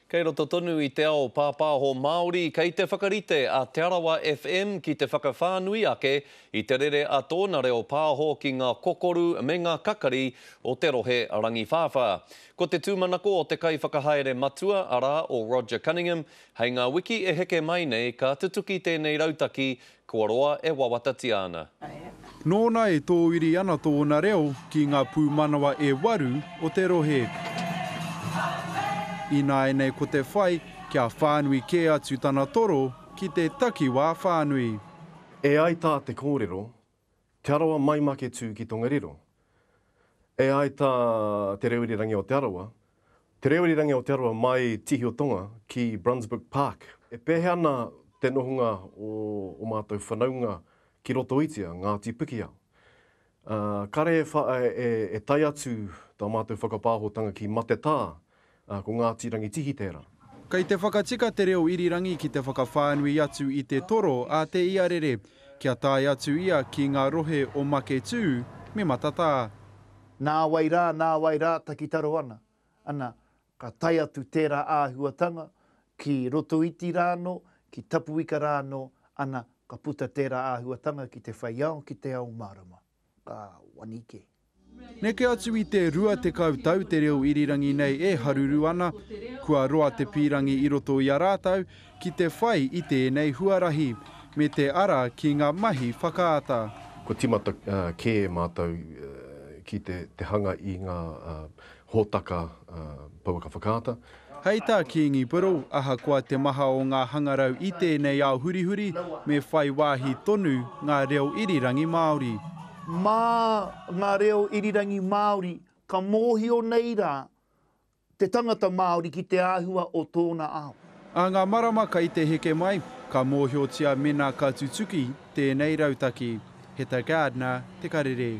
Kei roto tonu I te ao pāpāho Māori kei te whakarite a Te Arawa FM ki te whakawhānui ake I te rere a tōna reo pāho ki ngā kokoru me ngā kakari o te rohe rangi whāwhā. Ko te tūmanako o te kai whakahaere matua ara o Roger Cunningham, hei ngā wiki e heke mai nei ka tutuki tēnei rautaki kua roa e wawatati ana. Nōna e tōiri ana tōna reo ki ngā pūmanawa e waru o te rohe. Ina e nei ko te whai kia whānui ke atu tana toro ki te takiwā whānui. E ai tā te kōrero, Te Arawa mai make tū ki Tongariro. E ai tā te reorirangi o Te Arawa. Te reorirangi o Te Arawa mai tihi o Tonga ki Brunswick Park. E pehe ana te nohunga o mātou whanaunga ki roto itia, Ngāti Pikiau. Kare e tai atu tā mātou whakapāhotanga ki Matetā, ko Ngāti Rangi Tihi tērā. Kei te whakatika te reo irirangi ki te whakawhānui atu I te toro a te iarere, kia tai atu ia ki ngā rohe o make tū me matatā. Nā wairā, taki taro ana. Ana, ka tai atu tērā āhuatanga, ki roto iti rāno, ki tapuika rāno, ana, ka puta tērā āhuatanga ki te whaiao, ki te ao marama. Ka wanike. Neke atu I te rua te kautau te reo irirangi nei e haruru ana, kua roa te pirangi I roto I a rātau, ki te whai I tēnei huarahi, me te ara ki ngā mahi whakaata. Ko timata ke mātou ki te hanga I ngā hōtaka pauaka whakaata. Hei tā ki Ngipuro, aha kua te maha o ngā hangarau I tēnei ao hurihuri, me whai wāhi tonu ngā reo irirangi Māori. Mā ngā reo irirangi Māori, ka mōhio nei rā te tangata Māori ki te āhua o tōna ao. A ngā marama ka I te heke mai, ka mōhiotia mena ka tutuki tēnei rautaki. He tā Gardner, te karere.